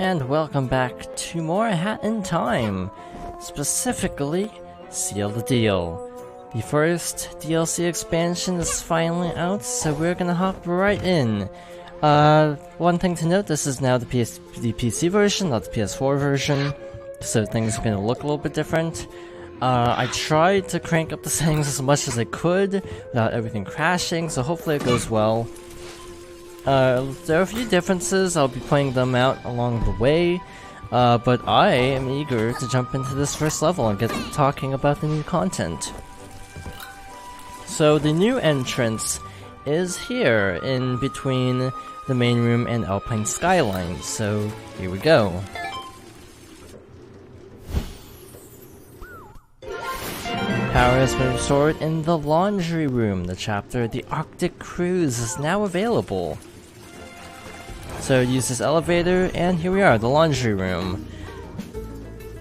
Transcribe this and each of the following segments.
And welcome back to more Hat in Time, specifically Seal the Deal. The first DLC expansion is finally out, so we're gonna hop right in. One thing to note, this is now the PC version, not the PS4 version, so things are gonna look a little bit different. I tried to crank up the settings as much as I could without everything crashing, so hopefully it goes well. There are a few differences, I'll be pointing them out along the way, but I am eager to jump into this first level and get talking about the new content. So the new entrance is here, in between the main room and Alpine Skyline, so here we go. Power has been restored in the laundry room. The chapter The Arctic Cruise is now available. So use this elevator, and here we are, the laundry room.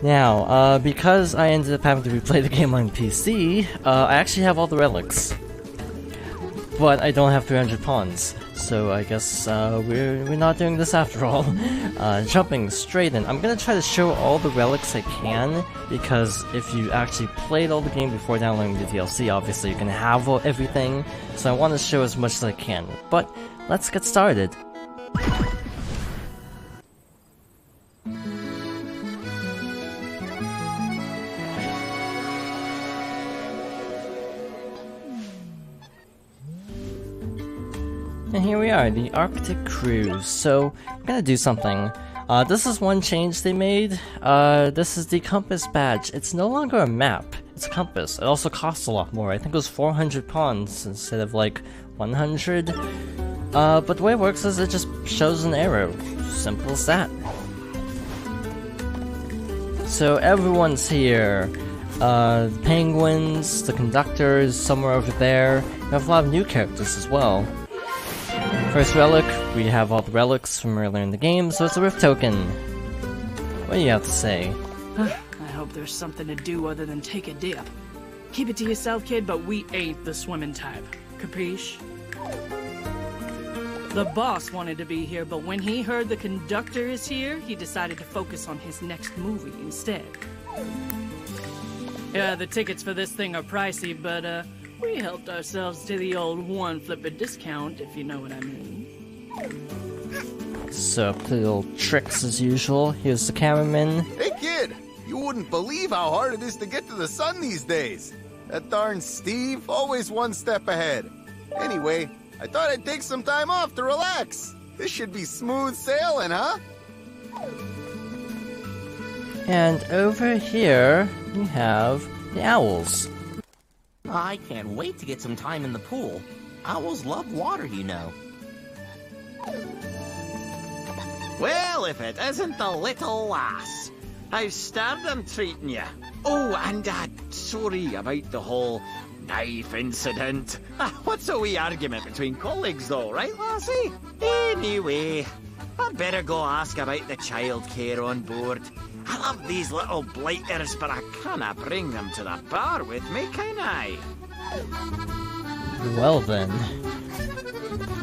Now, because I ended up having to replay the game on PC, I actually have all the relics. But I don't have 300 pawns, so I guess we're not doing this after all. Jumping straight in, I'm gonna try to show all the relics I can, because if you actually played all the game before downloading the DLC, obviously you can have everything, so I want to show as much as I can. But let's get started. And here we are, the Arctic Cruise. So, I'm gonna do something. This is one change they made. This is the compass badge. It's no longer a map, it's a compass. It also costs a lot more. I think it was 400 pawns instead of like 100. But the way it works is it just shows an arrow. Simple as that. So everyone's here. The penguins, the conductors, somewhere over there. We have a lot of new characters as well. First relic, we have all the relics from earlier in the game, so it's a rift token. What do you have to say? I hope there's something to do other than take a dip. Keep it to yourself, kid, but we ain't the swimming type. Capiche? The boss wanted to be here, but when he heard the conductor is here, he decided to focus on his next movie instead. Yeah, the tickets for this thing are pricey, but we helped ourselves to the old one flipper discount, if you know what I mean. So, little tricks as usual. Here's the cameraman. Hey kid, you wouldn't believe how hard it is to get to the sun these days. That darn Steve, always one step ahead. Anyway, I thought I'd take some time off to relax. This should be smooth sailing, huh? And over here, we have the owls. I can't wait to get some time in the pool. Owls love water, you know. Well, if it isn't the little lass. How's Stardom treating you? Oh, and sorry about the whole knife incident. What's a wee argument between colleagues though, right, lassie? Anyway, I'd better go ask about the childcare on board. I love these little blighters, but I can't bring them to the bar with me, can I? Well then.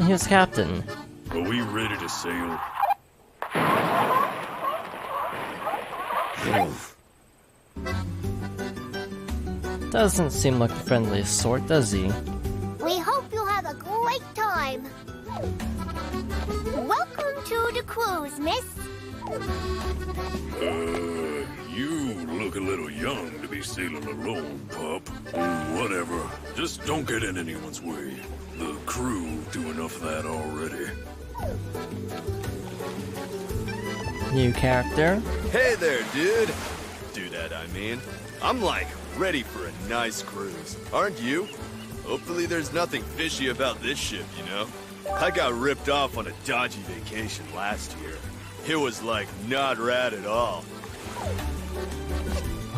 Here's Captain. Are we ready to sail? Doesn't seem like the friendliest sort, does he? We hope you have a great time. Welcome to the cruise, miss. You look a little young to be sailing alone, pup. Whatever. Just don't get in anyone's way. The crew do enough of that already. New character. Hey there, dude. Do that, I mean. I'm like ready for a nice cruise. Aren't you? Hopefully there's nothing fishy about this ship, you know? I got ripped off on a dodgy vacation last year. It was like not rad at all.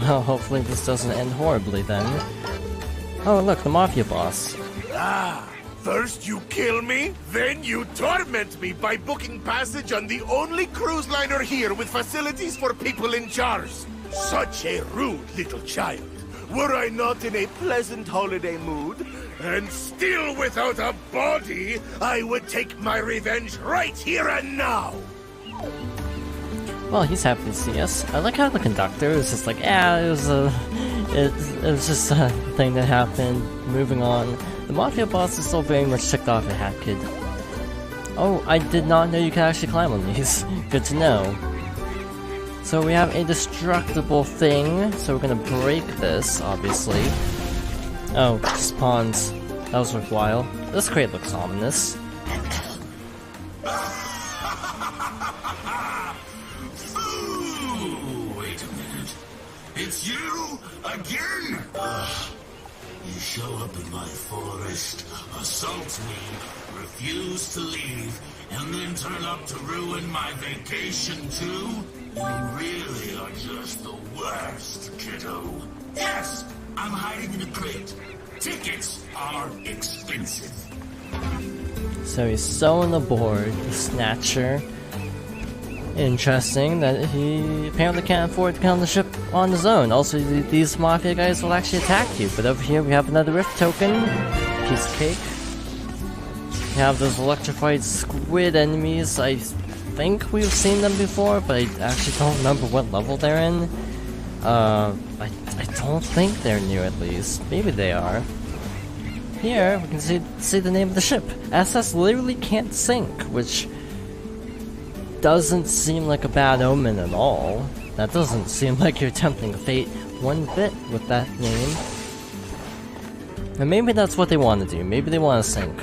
Well, hopefully this doesn't end horribly then. Oh look, the Mafia boss. First you kill me, then you torment me by booking passage on the only cruise liner here with facilities for people in jars. Such a rude little child. Were I not in a pleasant holiday mood, and still without a body, I would take my revenge right here and now. Well, he's happy to see us. I like how the conductor is just like, yeah, it was just a thing that happened. Moving on. The Mafia boss is still very much ticked off at Hat Kid. Oh, I did not know you could actually climb on these. Good to know. So we have a destructible thing, so we're gonna break this, obviously. Oh, spawns. That was worthwhile. This crate looks ominous. Wait a minute. It's you again? You show up in my forest, assault me, refuse to leave, and then turn up to ruin my vacation too? You really are just the worst, kiddo. Yes, I'm hiding in a crate. Tickets are expensive. So he's sewing the board, the Snatcher. Interesting that he apparently can't afford to get on the ship on his own. Also, these Mafia guys will actually attack you. But over here we have another Rift token. Piece of cake. We have those electrified squid enemies. I think we've seen them before, but I actually don't remember what level they're in. I don't think they're new, at least. Maybe they are. Here, we can see the name of the ship. SS literally can't sink, which doesn't seem like a bad omen at all. That doesn't seem like you're tempting fate one bit with that name. And maybe that's what they want to do. Maybe they want to sink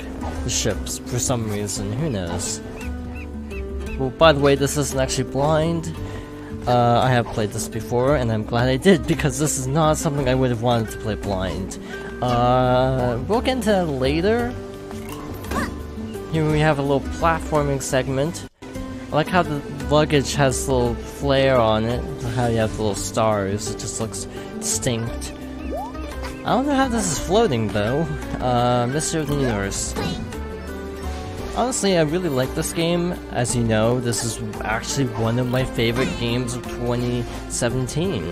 the ships for some reason. Who knows? Well, by the way, this isn't actually blind. I have played this before, and I'm glad I did, because this is not something I would have wanted to play blind. We'll get into that later. Here we have a little platforming segment. I like how the luggage has a little flare on it, how you have the little stars, it just looks distinct. I don't know how this is floating though. Mystery of the Universe. Honestly, I really like this game. As you know, this is actually one of my favorite games of 2017,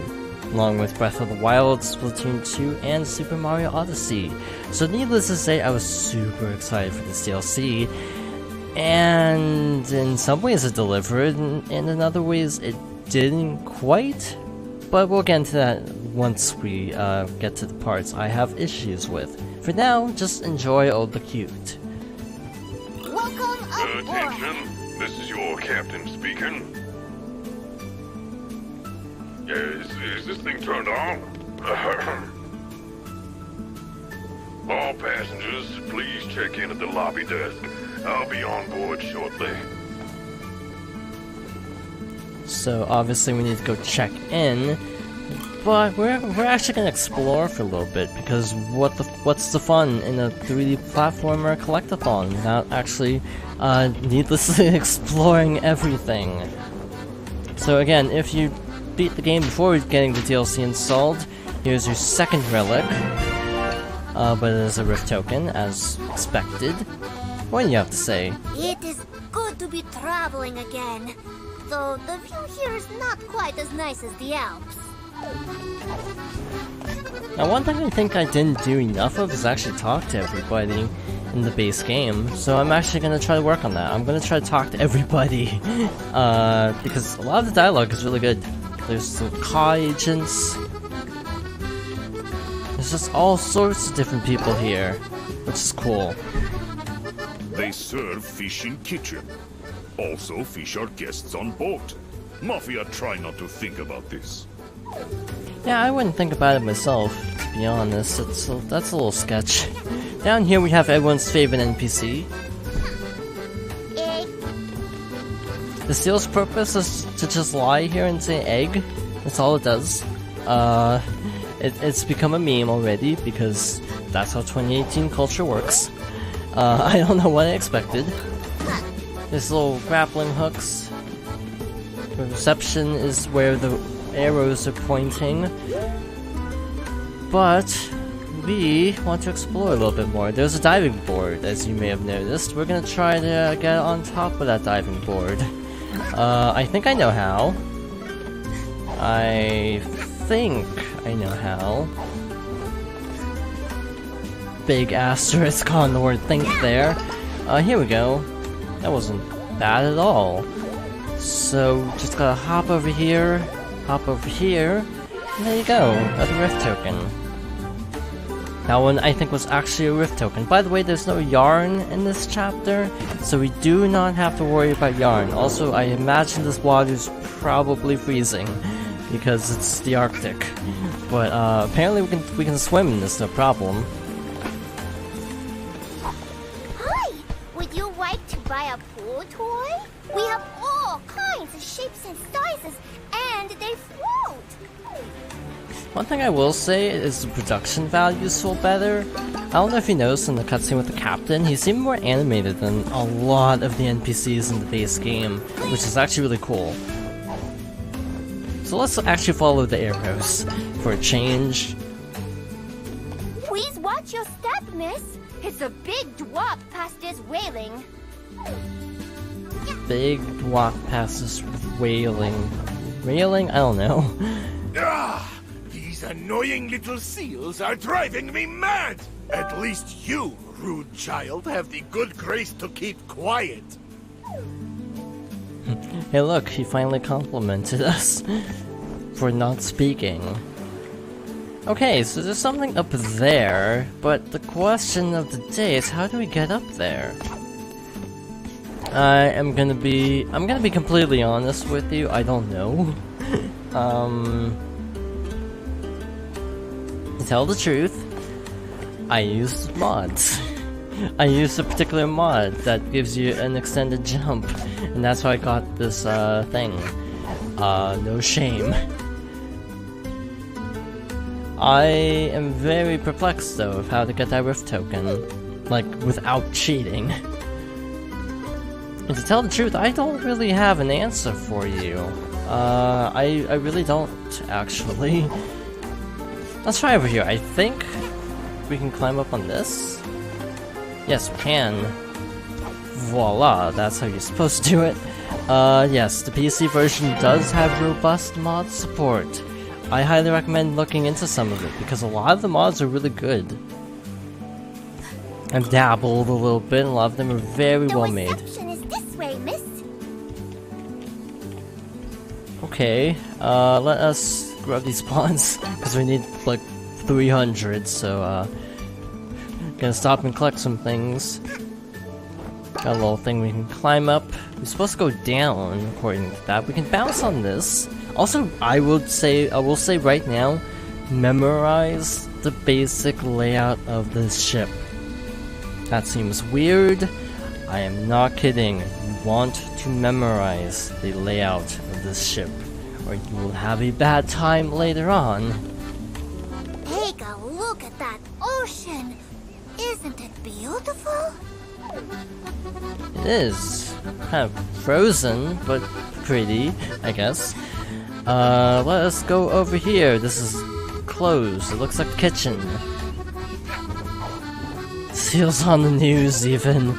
along with Breath of the Wild, Splatoon 2, and Super Mario Odyssey. So needless to say, I was super excited for this DLC. And in some ways it delivered, and in other ways it didn't quite. But we'll get into that once we get to the parts I have issues with. For now, just enjoy all the cute. Welcome aboard. Attention, this is your captain speaking. Yeah, is this thing turned on? All passengers, please check in at the lobby desk. I'll be on board shortly. So obviously we need to go check in, but we're actually gonna explore for a little bit, because what's the fun in a 3D platformer collectathon without actually needlessly exploring everything? So again, if you beat the game before getting the DLC installed, here's your second relic, but it is a Rift token as expected. What do you have to say? It is good to be traveling again. Though the view here is not quite as nice as the Alps. Now, one thing I think I didn't do enough of is actually talk to everybody in the base game. So I'm actually going to try to work on that. I'm going to try to talk to everybody. Because a lot of the dialogue is really good. There's the car agents. There's just all sorts of different people here, which is cool. They serve fish in kitchen. Also, fish are guests on boat. Mafia try not to think about this. Yeah, I wouldn't think about it myself, to be honest. That's a little sketch. Down here we have everyone's favorite NPC. Egg. The seal's purpose is to just lie here and say egg. That's all it does. It's become a meme already, because that's how 2018 culture works. I don't know what I expected. There's little grappling hooks. The reception is where the arrows are pointing. But we want to explore a little bit more. There's a diving board, as you may have noticed. We're gonna try to get on top of that diving board. I think I know how. I think I know how. Big asterisk on the word think there. Here we go. That wasn't bad at all. So just gotta hop over here, and there you go, another rift token. That one I think was actually a rift token. By the way, there's no yarn in this chapter, so we do not have to worry about yarn. Also, I imagine this water's probably freezing because it's the Arctic. But apparently we can swim in this, no problem. Hi! Would you like to buy a pool toy? We have all kinds of shapes and sizes, and they float! One thing I will say is the production values feel better. I don't know if you noticed in the cutscene with the captain, he seemed more animated than a lot of the NPCs in the base game, which is actually really cool. So let's actually follow the arrows for a change. Please watch your step, miss. It's a big dwarf past this railing. Big walk past this railing. Railing? I don't know. Ah! These annoying little seals are driving me mad! At least you, rude child, have the good grace to keep quiet. Hey look, he finally complimented us for not speaking. Okay, so there's something up there, but the question of the day is how do we get up there? I'm gonna be completely honest with you, I don't know. To tell the truth, I used mods. I used a particular mod that gives you an extended jump, and that's how I got this thing. No shame. I am very perplexed though of how to get that rift token, like without cheating. And to tell the truth, I don't really have an answer for you. I really don't, actually. Let's try over here. I think we can climb up on this. Yes, we can. Voila, that's how you're supposed to do it. Yes, the PC version does have robust mod support. I highly recommend looking into some of it, because a lot of the mods are really good. I've dabbled a little bit, and a lot of them are very well made. The reception is this way, miss. Okay, let us grab these spawns, because we need like 300, so gonna stop and collect some things. Got a little thing we can climb up. We're supposed to go down, according to that. We can bounce on this. Also, I will say right now, memorize the basic layout of this ship. That seems weird. I am not kidding. You want to memorize the layout of this ship, or you will have a bad time later on. Take a look at that ocean. Isn't it beautiful? It is. Kind of frozen, but pretty, I guess. Let us go over here. This is closed. It looks like a kitchen. Seals on the news, even.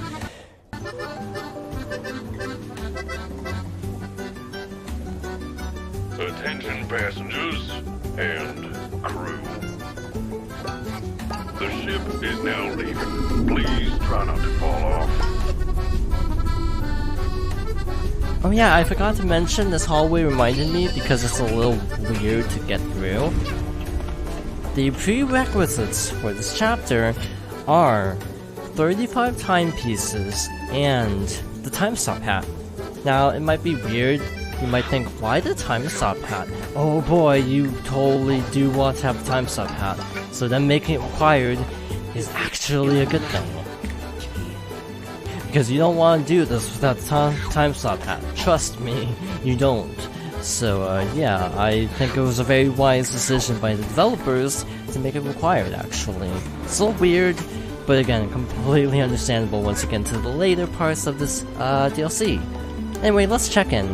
Attention passengers and crew. The ship is now leaving. Please try not to fall off. Oh yeah, I forgot to mention this hallway reminded me because it's a little weird to get through. The prerequisites for this chapter are 35 timepieces and the time stop hat. Now, it might be weird. You might think, why the time stop hat? Oh boy, you totally do want to have the time stop hat. So then making it required is actually a good thing. Because you don't want to do this without the time stop hat. Trust me, you don't. So yeah, I think it was a very wise decision by the developers to make it required, actually. It's a little weird, but again, completely understandable once you get into the later parts of this DLC. Anyway, let's check in.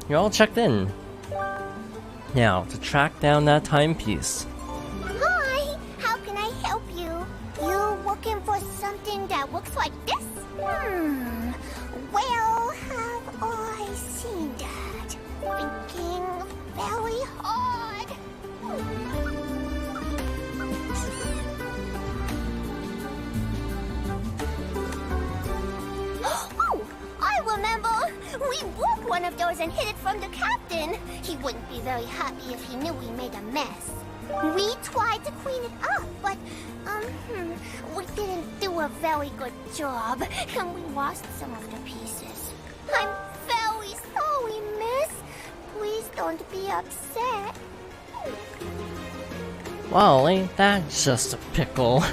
You're all checked in. Now, to track down that timepiece. Hi, how can I help you? You looking for something that looks like this? Well, have I seen that? Thinking very hard. Oh, I remember! We broke one of those and hid it from the captain. He wouldn't be very happy if he knew we made a mess. We tried to clean it up, but, we didn't do a very good job, and we lost some of the pieces. I'm very sorry, miss. Please don't be upset. Well, ain't that just a pickle?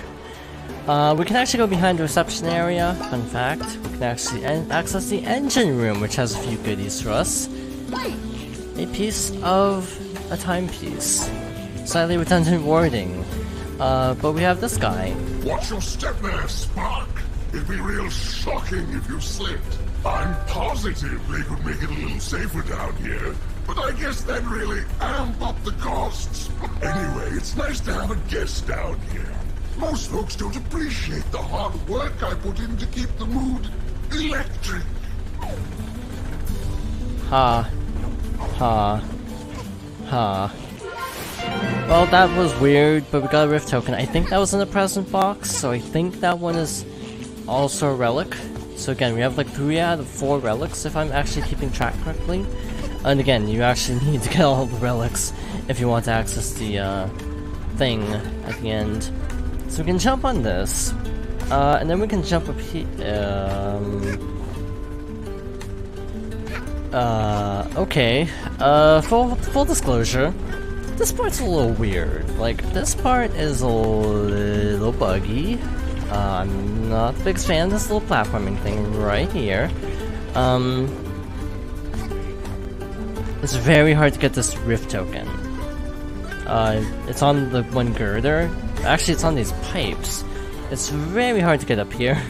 We can actually go behind the reception area. Fun fact, we can actually access the engine room, which has a few goodies for us. A piece of a timepiece. Slightly redundant wording. But we have this guy. Watch your step there, Spark. It'd be real shocking if you slipped. I'm positive they could make it a little safer down here, but I guess that'd really amp up the costs. Anyway, it's nice to have a guest down here. Most folks don't appreciate the hard work I put in to keep the mood electric. Ha. Ha. Ha. Well, that was weird, but we got a Rift token. I think that was in the present box, so I think that one is also a relic. So again, we have like 3 out of 4 relics, if I'm actually keeping track correctly. And again, you actually need to get all the relics if you want to access the thing at the end. So we can jump on this, and then we can jump up here. Okay. Full disclosure, this part's a little weird. Like, this part is a little buggy. I'm not the biggest fan of this little platforming thing right here. It's very hard to get this Rift token. It's on the one girder. Actually, it's on these pipes. It's very hard to get up here.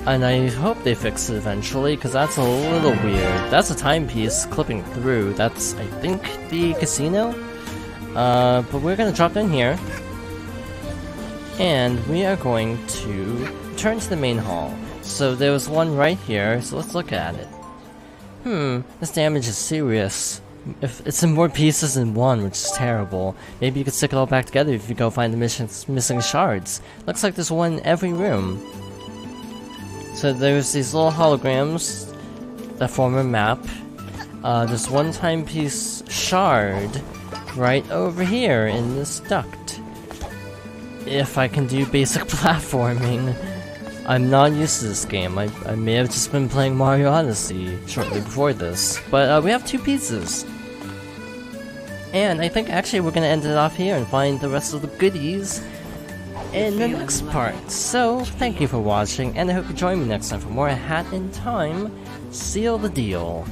And I hope they fix it eventually, because that's a little weird. That's a timepiece clipping through. That's, I think, the casino? But we're gonna drop in here. And we are going to return to the main hall. So there was one right here, so let's look at it. This damage is serious. If it's in more pieces than one, which is terrible. Maybe you could stick it all back together if you go find the missing shards. Looks like there's one in every room. So there's these little holograms that form a map. There's one timepiece shard right over here in this duct. If I can do basic platforming. I'm not used to this game. I may have just been playing Mario Odyssey shortly before this. But we have 2 pieces. And I think actually we're gonna end it off here and find the rest of the goodies in the next part. So, thank you for watching, and I hope you join me next time for more Hat in Time. Seal the deal.